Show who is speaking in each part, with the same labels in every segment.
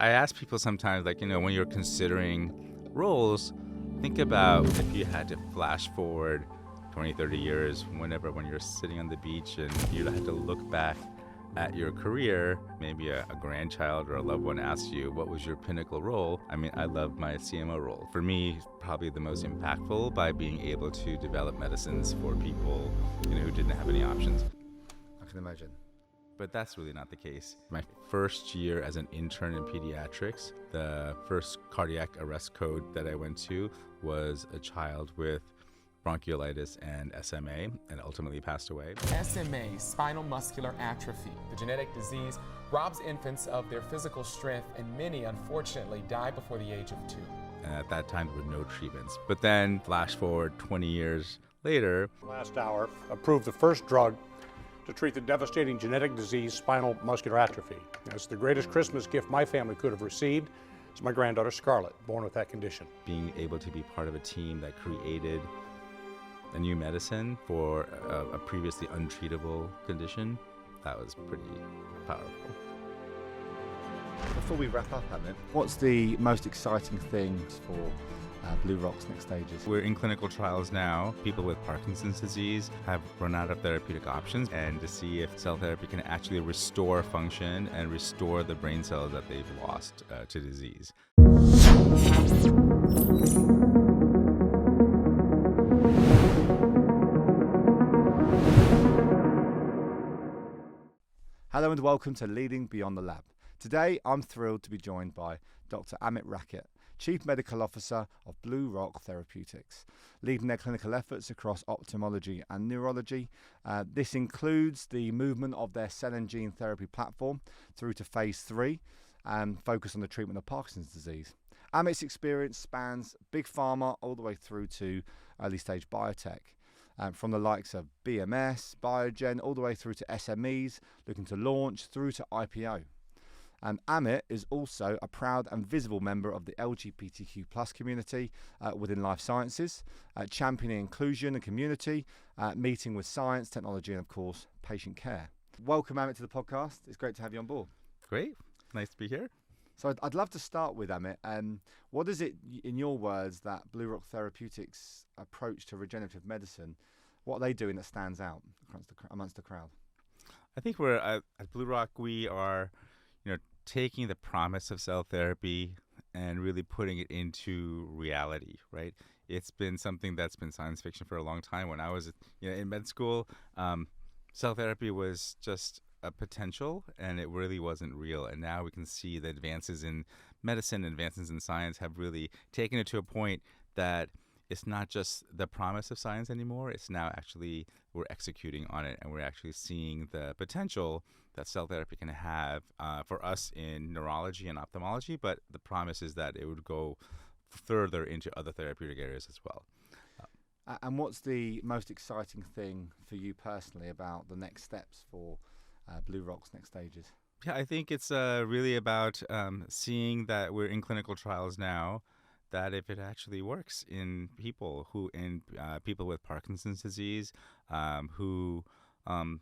Speaker 1: I ask people sometimes, like, when you're considering roles, think about if you had to flash forward 20, 30 years, when you're sitting on the beach and you had to look back at your career, maybe a grandchild or a loved one asks you, what was your pinnacle role? I mean, I love my CMO role. For me, probably the most impactful by being able to develop medicines for people, who didn't have any options.
Speaker 2: I can imagine.
Speaker 1: But that's really not the case. My first year as an intern in pediatrics, the first cardiac arrest code that I went to was a child with bronchiolitis and SMA, and ultimately passed away.
Speaker 3: SMA, spinal muscular atrophy, the genetic disease, robs infants of their physical strength, and many, unfortunately, die before the age of 2.
Speaker 1: And at that time, there were no treatments. But then, flash forward 20 years later.
Speaker 4: Last hour, approved the first drug to treat the devastating genetic disease, spinal muscular atrophy. It's the greatest Christmas gift my family could have received. It's my granddaughter, Scarlett, born with that condition.
Speaker 1: Being able to be part of a team that created a new medicine for a previously untreatable condition, that was pretty powerful.
Speaker 2: Before we wrap up, Amit, what's the most exciting thing for BlueRock's next stages?
Speaker 1: We're in clinical trials now. People with Parkinson's disease have run out of therapeutic options, and to see if cell therapy can actually restore function and restore the brain cells that they've lost to disease.
Speaker 2: Hello and welcome to Leading Beyond the Lab. Today, I'm thrilled to be joined by Dr. Amit Rakhit, Chief Medical Officer of BlueRock Therapeutics, leading their clinical efforts across ophthalmology and neurology. This includes the movement of their cell and gene therapy platform through to phase 3 and focus on the treatment of Parkinson's disease. Amit's experience spans big pharma all the way through to early stage biotech. From the likes of BMS, Biogen, all the way through to SMEs, looking to launch through to IPO. Amit is also a proud and visible member of the LGBTQ+ community within life sciences, championing inclusion and community, meeting with science, technology, and of course, patient care. Welcome, Amit, to the podcast. It's great to have you on board.
Speaker 1: Great. Nice to be here.
Speaker 2: So I'd love to start with, Amit. What is it, in your words, that BlueRock Therapeutics' approach to regenerative medicine, what are they doing that stands out amongst the crowd?
Speaker 1: I think we're at BlueRock, we are taking the promise of cell therapy and really putting it into reality, right? It's been something that's been science fiction for a long time. When I was in med school, cell therapy was just a potential, and it really wasn't real. And now we can see the advances in medicine, advances in science have really taken it to a point that it's not just the promise of science anymore. It's now actually we're executing on it, and we're actually seeing the potential that cell therapy can have for us in neurology and ophthalmology. But the promise is that it would go further into other therapeutic areas as well.
Speaker 2: And what's the most exciting thing for you personally about the next steps for BlueRock's next stages?
Speaker 1: Yeah, I think it's really about seeing that we're in clinical trials now, that if it actually works in people people with Parkinson's disease who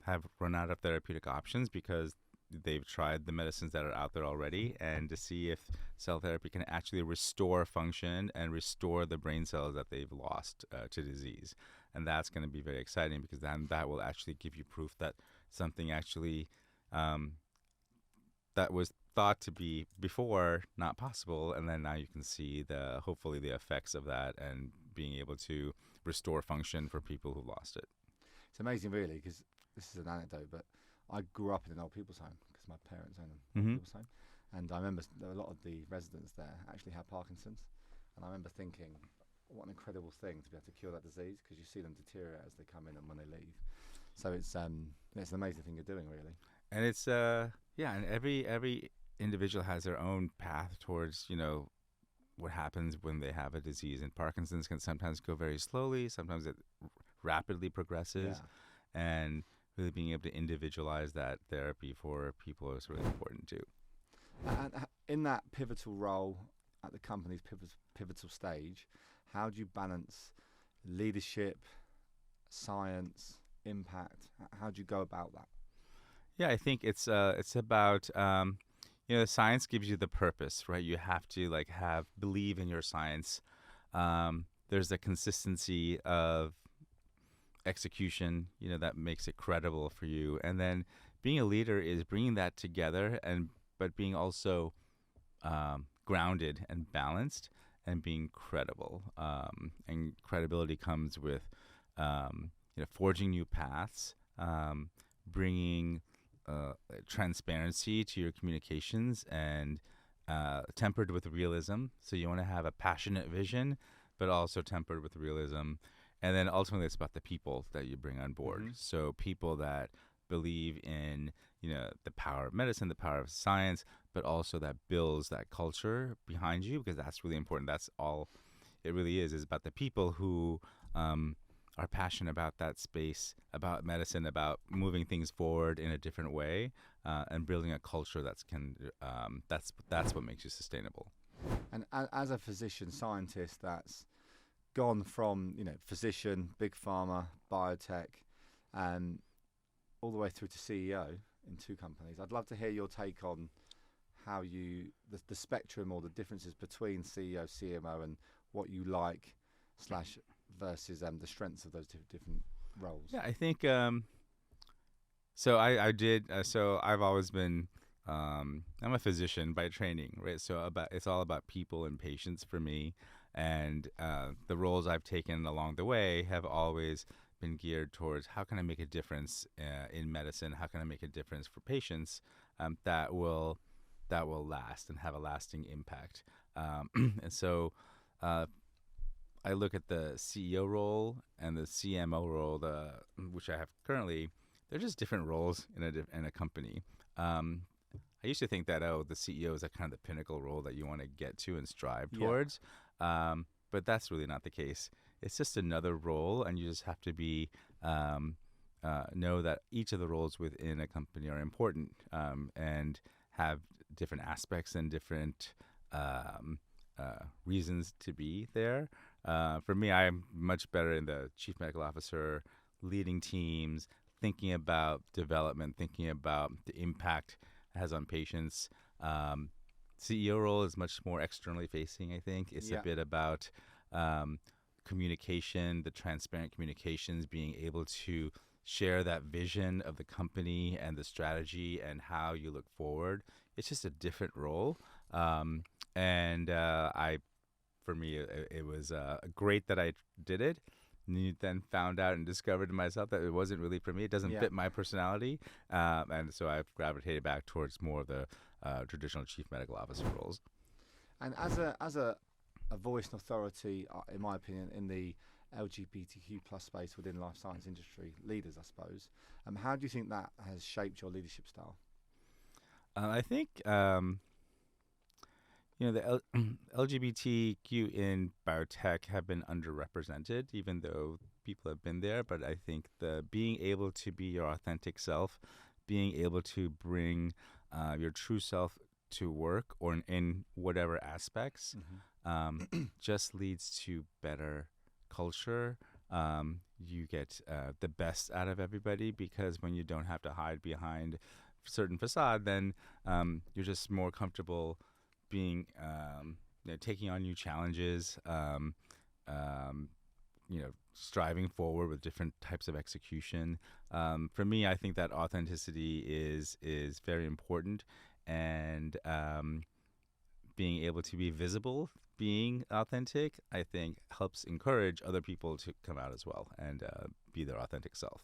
Speaker 1: have run out of therapeutic options because they've tried the medicines that are out there already, and to see if cell therapy can actually restore function and restore the brain cells that they've lost to disease. And that's going to be very exciting, because then that will actually give you proof that something actually that was thought to be before not possible, and then now you can see hopefully the effects of that and being able to restore function for people who lost it.
Speaker 2: It's amazing, really, because this is an anecdote, but I grew up in an old people's home because my parents own an old people's home, and I remember a lot of the residents there actually had Parkinson's, and I remember thinking, what an incredible thing to be able to cure that disease, because you see them deteriorate as they come in and when they leave. So it's an amazing thing you're doing, really.
Speaker 1: And it's and every individual has their own path towards what happens when they have a disease. And Parkinson's can sometimes go very slowly, sometimes it rapidly progresses, and really being able to individualize that therapy for people is really important too.
Speaker 2: And in that pivotal role at the company's pivotal stage, how do you balance leadership, science, impact? How do you go about that?
Speaker 1: Yeah, I think it's about Science gives you the purpose, right? You have to like believe in your science. There's a consistency of execution, that makes it credible for you. And then being a leader is bringing that together, but being also grounded and balanced and being credible. And credibility comes with forging new paths, bringing transparency to your communications, and tempered with realism. So you want to have a passionate vision, but also tempered with realism. And then ultimately, it's about the people that you bring on board.
Speaker 2: Mm-hmm.
Speaker 1: So people that believe in the power of medicine, the power of science, but also that builds that culture behind you, because that's really important. That's all it really is about the people who are passionate about that space, about medicine, about moving things forward in a different way, and building a culture that's what makes you sustainable.
Speaker 2: And as a physician scientist that's gone from physician, big pharma, biotech, and all the way through to CEO in 2 companies, I'd love to hear your take on how the spectrum or the differences between CEO, CMO, and what you like / versus the strengths of those different roles.
Speaker 1: Yeah, I think so. So I've always been. I'm a physician by training, right? So it's all about people and patients for me, and the roles I've taken along the way have always been geared towards how can I make a difference in medicine? How can I make a difference for patients that will last and have a lasting impact? And so I look at the CEO role and the CMO role, which I have currently. They're just different roles in a company. I used to think that the CEO is a kind of the pinnacle role that you want to get to and strive towards, but that's really not the case. It's just another role, and you just have to be know that each of the roles within a company are important and have different aspects and different reasons to be there. For me, I'm much better in the chief medical officer, leading teams, thinking about development, thinking about the impact it has on patients. CEO role is much more externally facing, I think. It's a bit about communication, the transparent communications, being able to share that vision of the company and the strategy and how you look forward. It's just a different role. For me, it was great that I did it. And then found out and discovered myself that it wasn't really for me. It doesn't fit my personality. And so I've gravitated back towards more of the traditional chief medical officer roles.
Speaker 2: And as a voice and authority, in my opinion, in the LGBTQ plus space within life science industry, leaders, I suppose, how do you think that has shaped your leadership style?
Speaker 1: I think the LGBTQ in biotech have been underrepresented, even though people have been there. But I think the being able to be your authentic self, being able to bring your true self to work or in whatever aspects, just leads to better culture. You get the best out of everybody, because when you don't have to hide behind a certain facade, then you're just more comfortable being taking on new challenges, striving forward with different types of execution. For me, I think that authenticity is very important, and being able to be visible, being authentic, I think helps encourage other people to come out as well and be their authentic self.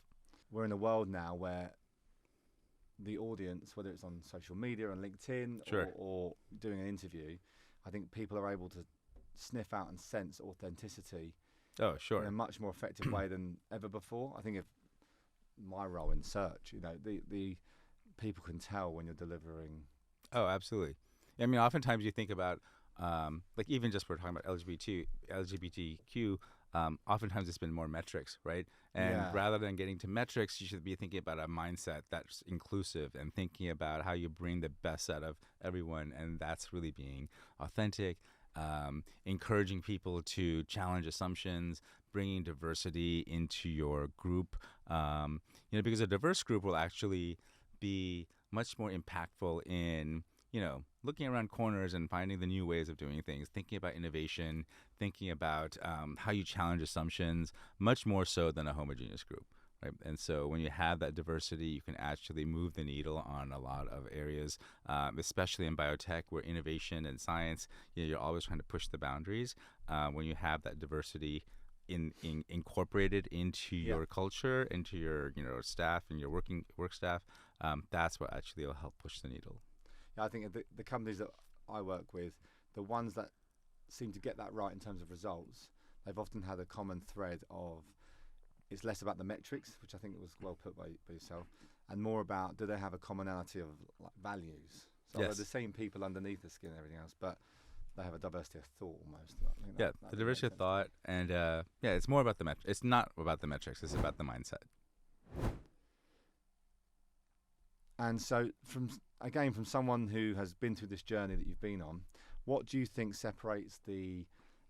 Speaker 2: We're in a world now where the audience, whether it's on social media, on LinkedIn, or doing an interview, I think people are able to sniff out and sense authenticity in a much more effective way than ever before. I think if my role in search, the people can tell when you're delivering.
Speaker 1: Oh, absolutely. I mean, oftentimes you think about, like even just we're talking about LGBTQ, oftentimes it's been more metrics, right? And rather than getting to metrics, you should be thinking about a mindset that's inclusive and thinking about how you bring the best out of everyone. And that's really being authentic, encouraging people to challenge assumptions, bringing diversity into your group, because a diverse group will actually be much more impactful in looking around corners and finding the new ways of doing things, thinking about innovation, thinking about how you challenge assumptions, much more so than a homogeneous group. Right? And so when you have that diversity, you can actually move the needle on a lot of areas, especially in biotech, where innovation and science, you're always trying to push the boundaries. When you have that diversity incorporated into your culture, into your staff and your work staff, that's what actually will help push the needle.
Speaker 2: Yeah, I think the companies that I work with, the ones that seem to get that right in terms of results, they've often had a common thread of it's less about the metrics, which I think was well put by yourself, and more about do they have a commonality of values. So they're the same people underneath the skin and everything else, but they have a diversity of thought almost.
Speaker 1: The diversity of thought, and it's more about the metrics. It's not about the metrics. It's about the mindset.
Speaker 2: And so, from someone who has been through this journey that you've been on, what do you think separates the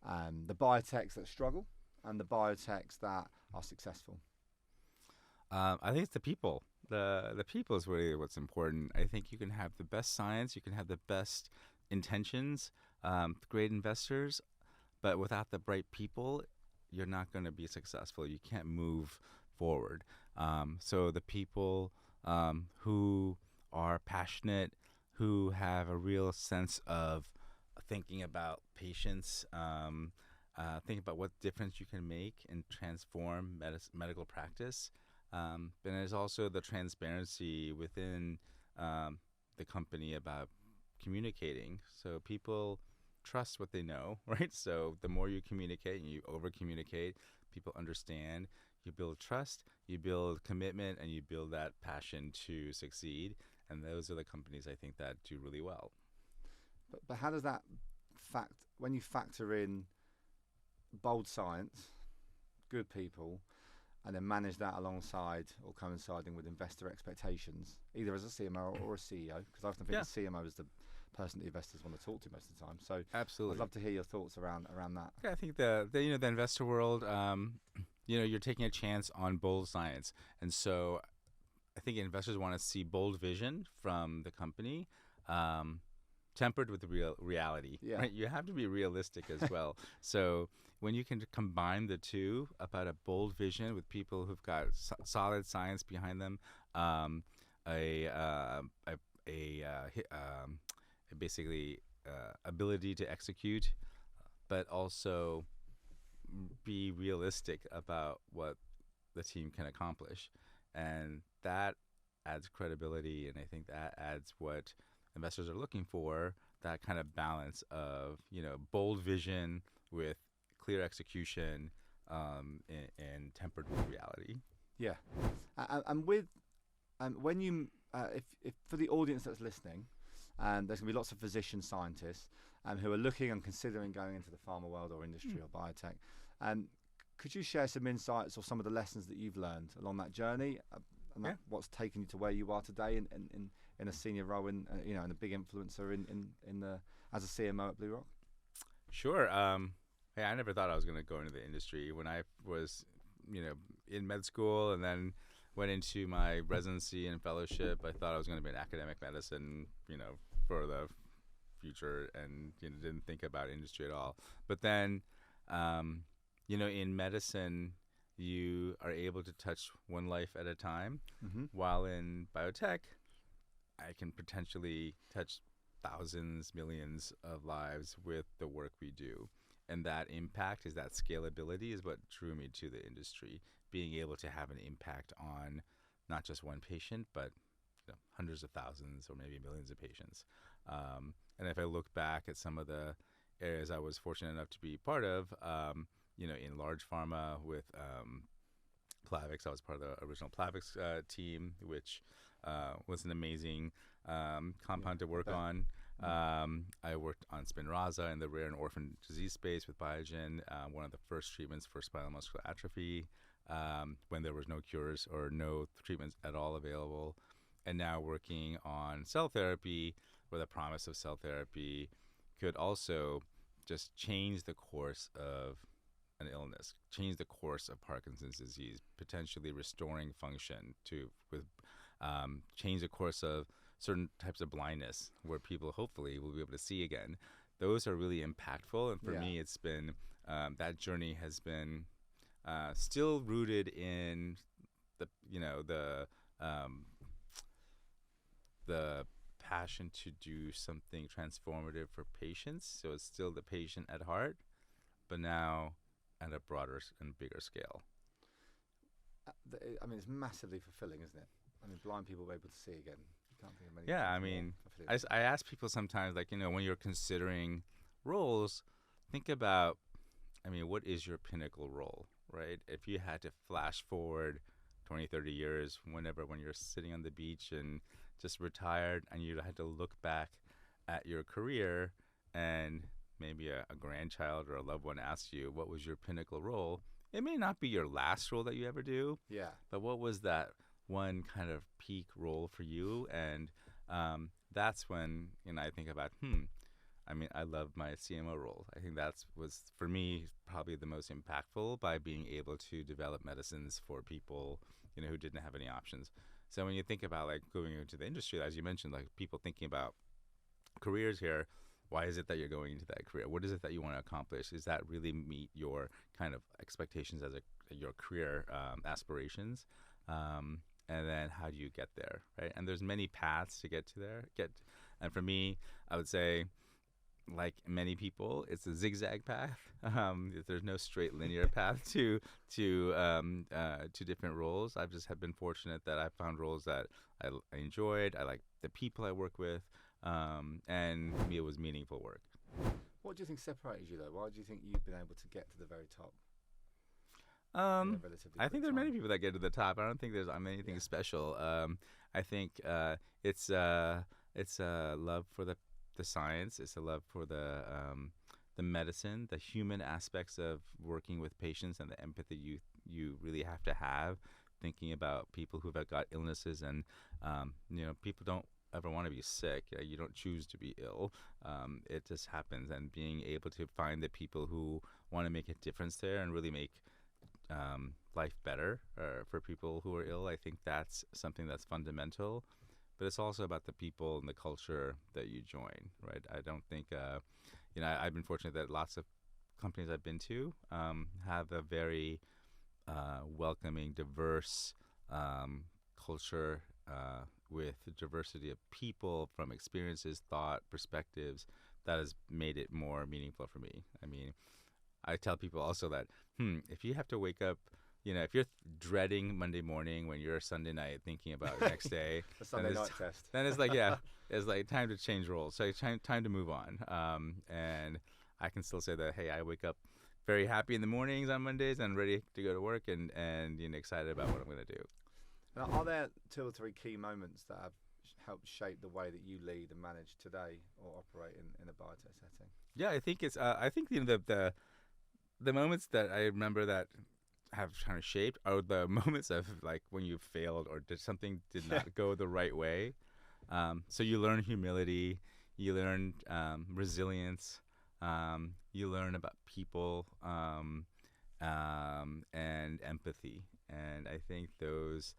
Speaker 2: biotechs that struggle and the biotechs that are successful?
Speaker 1: I think it's the people. The people is really what's important. I think you can have the best science, you can have the best intentions, great investors, but without the right people, you're not going to be successful. You can't move forward. So the people who are passionate, who have a real sense of thinking about patients, think about what difference you can make and transform medical practice. And there's also the transparency within the company about communicating. So people trust what they know, right? So the more you communicate and you over-communicate, people understand. You build trust, you build commitment, and you build that passion to succeed. And those are the companies I think that do really well.
Speaker 2: But how does that when you factor in bold science, good people, and then manage that alongside or coinciding with investor expectations, either as a CMO or a CEO? Because I often think the CMO is the person that investors want to talk to most of the time. So
Speaker 1: absolutely,
Speaker 2: I'd love to hear your thoughts around that.
Speaker 1: Yeah, I think the investor world, you're taking a chance on bold science, and so I think investors want to see bold vision from the company, tempered with reality.
Speaker 2: Yeah.
Speaker 1: Right? You have to be realistic as well. So when you can combine the two about a bold vision with people who've got solid science behind them, basically ability to execute, but also be realistic about what the team can accomplish, and that adds credibility, and I think that adds what investors are looking for, that kind of balance of bold vision with clear execution, and tempered with reality.
Speaker 2: Yeah, and with when you if for the audience that's listening, there's going to be lots of physician scientists who are looking and considering going into the pharma world or industry or biotech. Could you share some insights or some of the lessons that you've learned along that journey, and what's taken you to where you are today in a senior role and a big influencer in the as a CMO at BlueRock?
Speaker 1: Sure. Hey, I never thought I was going to go into the industry. When I was, in med school and then went into my residency and fellowship, I thought I was going to be in academic medicine, for the future, and didn't think about industry at all. But then, in medicine, you are able to touch one life at a time, while in biotech, I can potentially touch thousands, millions of lives with the work we do. And that impact that scalability is what drew me to the industry, being able to have an impact on not just one patient, but hundreds of thousands or maybe millions of patients. And if I look back at some of the areas I was fortunate enough to be part of, in large pharma with Plavix, I was part of the original Plavix team, which was an amazing compound to work on. I worked on Spinraza in the rare and orphan disease space with Biogen, one of the first treatments for spinal muscular atrophy, when there was no cures or no treatments at all available. And now working on cell therapy, where the promise of cell therapy could also just change the course of an illness, change the course of Parkinson's disease, potentially restoring function change the course of certain types of blindness where people hopefully will be able to see again. Those are really impactful, and for
Speaker 2: Yeah.
Speaker 1: me, it's been that journey has been still rooted in the the passion to do something transformative for patients. So it's still the patient at heart, but now at a broader and bigger scale.
Speaker 2: I mean, it's massively fulfilling, isn't it? I mean, blind people are able to see again. You can't think of many
Speaker 1: Yeah, I
Speaker 2: things more
Speaker 1: mean,
Speaker 2: fulfilling.
Speaker 1: I ask people sometimes, like, when you're considering roles, think about, I mean, what is your pinnacle role, right? If you had to flash forward 20, 30 years, when you're sitting on the beach and just retired, and you had to look back at your career, and maybe a grandchild or a loved one asks you, what was your pinnacle role? It may not be your last role that you ever do,
Speaker 2: Yeah.
Speaker 1: but what was that one kind of peak role for you? And that's when I think about, I mean, I love my CMO role. I think was for me probably the most impactful, by being able to develop medicines for people who didn't have any options. So when you think about like going into the industry, as you mentioned, like people thinking about careers here, why is it that you're going into that career? What is it that you want to accomplish? Does that really meet your kind of expectations as your career aspirations? And then how do you get there, right? And there's many paths to get to there. And for me, I would say, like many people, it's a zigzag path. There's no straight linear path to different roles. I've just have been fortunate that I found roles that I enjoyed. I like the people I work with, and for me, it was meaningful work.
Speaker 2: What do you think separated you, though? Why do you think you've been able to get to the very top? Relatively
Speaker 1: I
Speaker 2: quick
Speaker 1: think there are many
Speaker 2: time?
Speaker 1: people that get to the top. I don't think I'm anything special. I think it's a love for the science. It's a love for the medicine, the human aspects of working with patients, and the empathy you really have to have, thinking about people who've got illnesses, and people don't ever want to be sick. You don't choose to be ill. It just happens, and being able to find the people who want to make a difference there and really make life better for people who are ill, I think that's something that's fundamental. But it's also about the people and the culture that you join, right? I don't think, I've been fortunate that lots of companies I've been to have a very welcoming, diverse culture with diversity of people, from experiences, thought, perspectives, that has made it more meaningful for me. I mean, I tell people also that, if you have to wake up, if you're dreading Monday morning when you're Sunday night thinking about the next day,
Speaker 2: The Sunday night test.
Speaker 1: then it's like, it's like time to change roles. So time to move on. And I can still say that, hey, I wake up very happy in the mornings on Mondays and ready to go to work, and excited about what I'm going to do.
Speaker 2: Now, are there 2 or 3 key moments that have helped shape the way that you lead and manage today or operate in a biotech setting?
Speaker 1: Yeah, I think it's. I think the moments that I remember that have kind of shaped are the moments of like when you failed or something did not go the right way. So you learn humility, you learn resilience, you learn about people, and empathy. And I think those,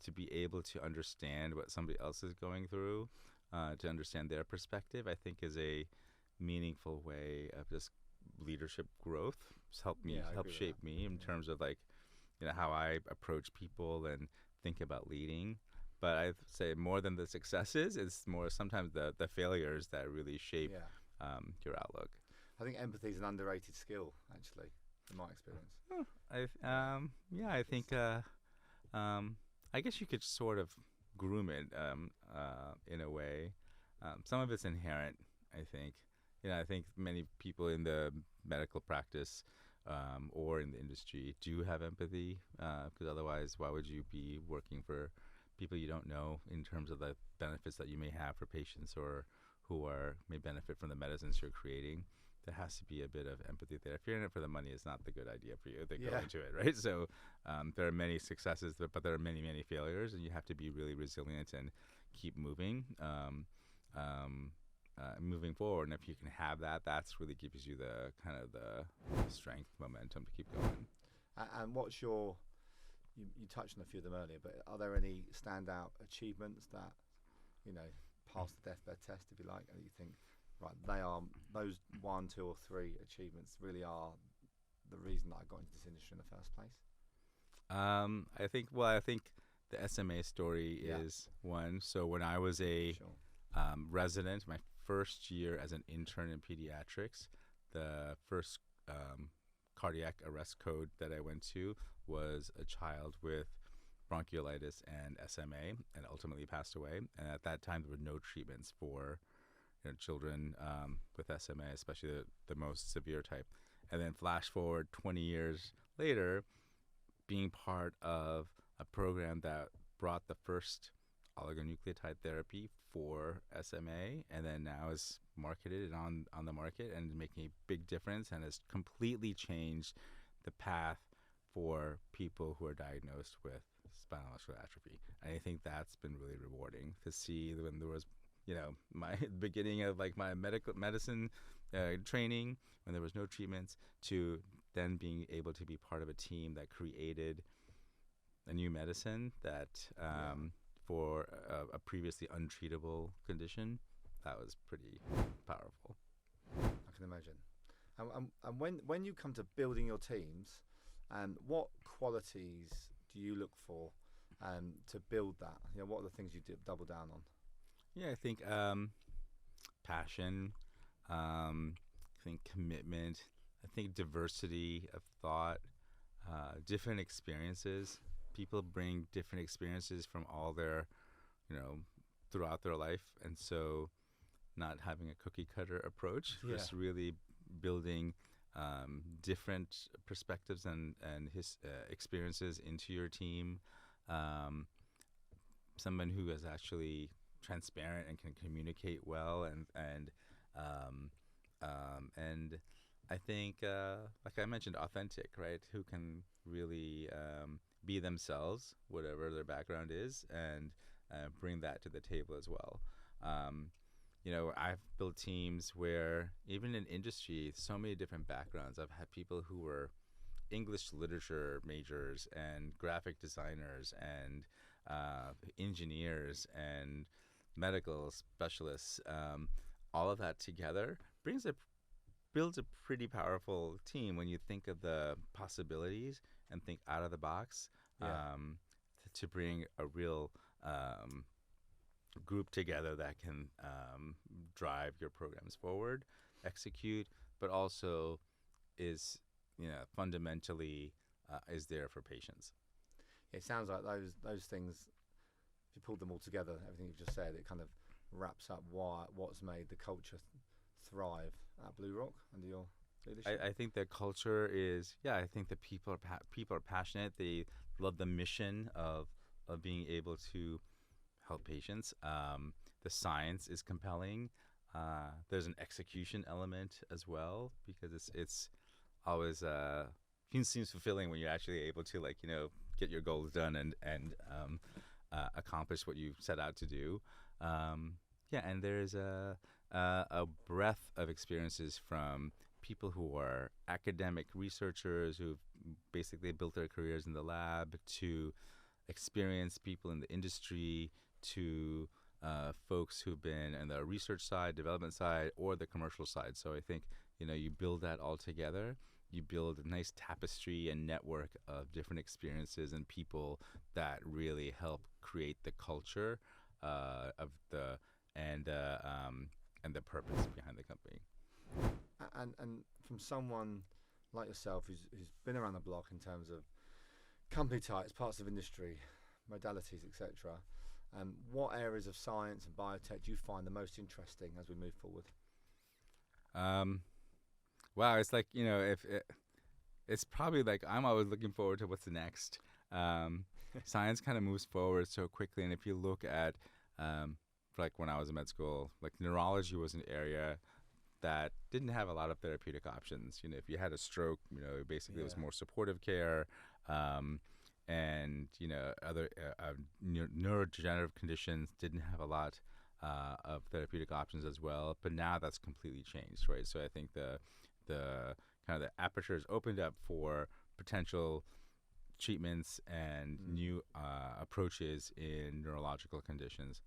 Speaker 1: to be able to understand what somebody else is going through, to understand their perspective, I think is a meaningful way of just leadership growth. It's helped shape me in terms of like, how I approach people and think about leading. But I'd say more than the successes, it's more sometimes the failures that really shape your outlook.
Speaker 2: I think empathy is an underrated skill, actually, in my experience.
Speaker 1: I think I guess you could sort of groom it in a way. Some of it's inherent, I think. I think many people in the medical practice or in the industry do have empathy, because otherwise, why would you be working for people you don't know in terms of the benefits that you may have for patients, or who may benefit from the medicines you're creating? There has to be a bit of empathy there. If you're in it for the money, it's not the good idea for you to go into it, right? So there are many successes, but there are many, many failures, and you have to be really resilient and keep moving. Moving forward, and if you can have that, that's really gives you the kind of the strength, momentum to keep going.
Speaker 2: And what's you touched on a few of them earlier, but are there any standout achievements that passed the deathbed test, if you like, and you think, right, they are those 1, 2, or 3 achievements really are the reason that I got into this industry in the first place?
Speaker 1: I think the SMA story is one. So when I was a
Speaker 2: Sure.
Speaker 1: resident, my first year as an intern in pediatrics, the first cardiac arrest code that I went to was a child with bronchiolitis and SMA, and ultimately passed away. And at that time, there were no treatments for children with SMA, especially the most severe type. And then flash forward 20 years later, being part of a program that brought the first oligonucleotide therapy for SMA, and then now is marketed and on the market and making a big difference, and has completely changed the path for people who are diagnosed with spinal muscular atrophy. And I think that's been really rewarding to see when there was, my beginning of like my medicine training, when there was no treatments, to then being able to be part of a team that created a new medicine that for a previously untreatable condition. That was pretty powerful.
Speaker 2: I can imagine. And when you come to building your teams, what qualities do you look for to build that? What are the things you double down on?
Speaker 1: Yeah, I think passion, I think commitment, I think diversity of thought, different experiences. People bring different experiences from all their, throughout their life. And so not having a cookie cutter approach, just really building different perspectives and his experiences into your team. Someone who is actually transparent and can communicate well, and I think, like I mentioned, authentic, right? Who can really be themselves, whatever their background is, and bring that to the table as well. I've built teams where even in industry, so many different backgrounds. I've had people who were English literature majors and graphic designers and engineers and medical specialists. All of that together builds a pretty powerful team when you think of the possibilities and think out of the box, to bring a real group together that can drive your programs forward, execute, but also is fundamentally is there for patients.
Speaker 2: It sounds like those things, if you pulled them all together, everything you've just said, it kind of wraps up what's made the culture thrive at BlueRock under your leadership.
Speaker 1: I think the culture is, I think the people are passionate. They love the mission of being able to help patients. The science is compelling. There's an execution element as well, because it's always seems fulfilling when you're actually able to get your goals done and accomplish what you set out to do. And there's a breadth of experiences from people who are academic researchers who've basically built their careers in the lab, to experienced people in the industry, to folks who've been on the research side, development side, or the commercial side. So I think, you build that all together. You build a nice tapestry and network of different experiences and people that really help create the culture and the purpose behind the company.
Speaker 2: And from someone like yourself who's been around the block in terms of company types, parts of industry, modalities, etc., what areas of science and biotech do you find the most interesting as we move forward?
Speaker 1: Wow, it's like, it's probably like I'm always looking forward to what's next. Science kind of moves forward so quickly, and if you look at like when I was in med school, like neurology was an area that didn't have a lot of therapeutic options. If you had a stroke, basically it was more supportive care, and other neurodegenerative conditions didn't have a lot of therapeutic options as well. But now that's completely changed, right? So I think the kind of the aperture is opened up for potential treatments and new approaches in neurological conditions.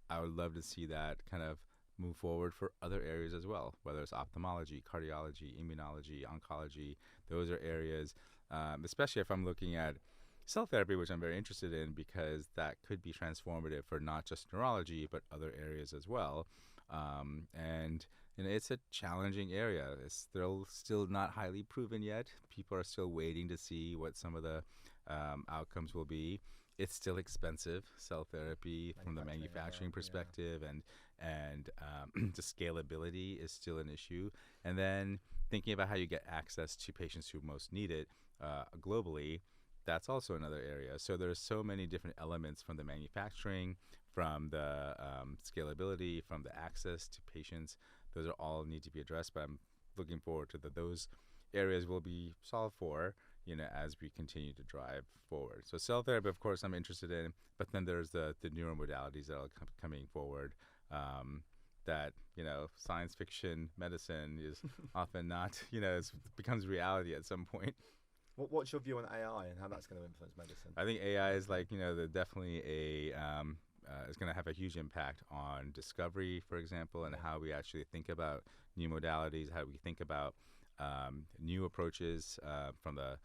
Speaker 1: I would love to see that kind of move forward for other areas as well, whether it's ophthalmology, cardiology, immunology, oncology. Those are areas, especially if I'm looking at cell therapy, which I'm very interested in, because that could be transformative for not just neurology, but other areas as well. And it's a challenging area. It's still not highly proven yet. People are still waiting to see what some of the outcomes will be. It's still expensive, cell therapy from the manufacturing perspective, and the scalability is still an issue. And then thinking about how you get access to patients who most need it globally, that's also another area. So there's so many different elements, from the manufacturing, from the scalability, from the access to patients. Those are all need to be addressed, but I'm looking forward to those areas will be solved for, as we continue to drive forward. So cell therapy, of course, I'm interested in, but then there's the neuromodalities that are coming forward, that, science fiction medicine is often not, it becomes reality at some point.
Speaker 2: What's your view on AI and how that's going to influence medicine?
Speaker 1: I think AI is definitely is going to have a huge impact on discovery, for example, and how we actually think about new modalities, how we think about new approaches from the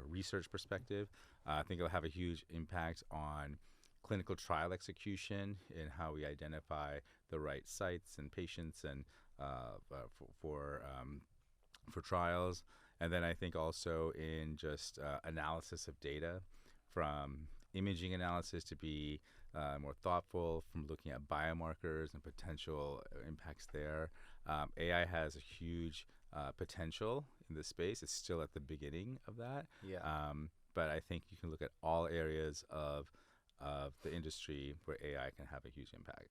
Speaker 1: research perspective. I think it'll have a huge impact on clinical trial execution in how we identify the right sites and patients and for trials. And then I think also in just analysis of data, from imaging analysis to be more thoughtful, from looking at biomarkers and potential impacts there. AI has a huge potential in this space. It's still at the beginning of that.
Speaker 2: Yeah.
Speaker 1: But I think you can look at all areas of the industry where AI can have a huge impact.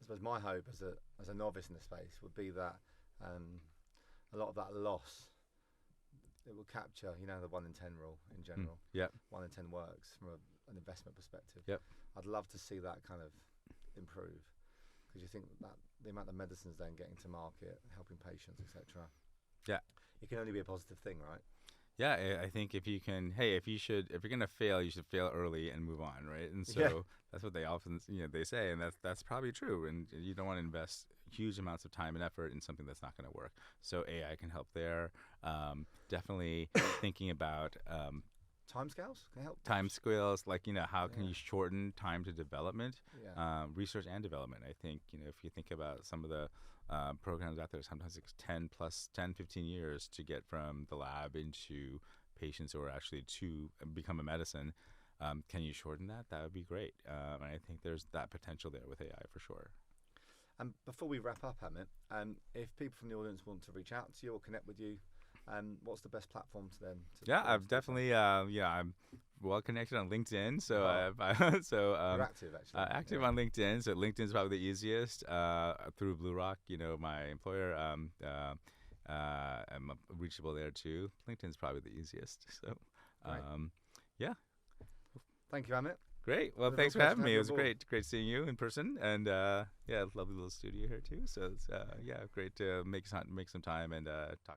Speaker 2: I suppose my hope as a novice in the space would be that a lot of that loss, it will capture, the 1 in 10 rule in general.
Speaker 1: Yep.
Speaker 2: 1 in 10 works from an investment perspective.
Speaker 1: Yep.
Speaker 2: I'd love to see that kind of improve, because you think that the amount of medicines then getting to market, helping patients, etc.
Speaker 1: Yeah.
Speaker 2: It can only be a positive thing, right?
Speaker 1: Yeah, I think if you're gonna fail, you should fail early and move on, right? And so that's what they often, they say, and that's probably true. And you don't want to invest huge amounts of time and effort in something that's not going to work. So AI can help there. Definitely thinking about
Speaker 2: timescales can help.
Speaker 1: Timescales, how can you shorten time to development,
Speaker 2: Yeah.
Speaker 1: Research and development. I think if you think about some of the programs out there, sometimes it's 10-15 years to get from the lab into patients or actually to become a medicine. Can you shorten that? That would be great. And I think there's that potential there with AI for sure.
Speaker 2: And before we wrap up, Amit, if people from the audience want to reach out to you or connect with you, what's the best platform to them?
Speaker 1: I've definitely, I'm well connected on LinkedIn. So,
Speaker 2: you're active actually.
Speaker 1: Active on LinkedIn. So LinkedIn's probably the easiest. Through BlueRock, my employer, I'm reachable there too. LinkedIn's probably the easiest. So, yeah.
Speaker 2: Thank you, Amit.
Speaker 1: Great. Well, thanks for having me. It was great seeing you in person, and lovely little studio here too. So it's great to make some time and talk.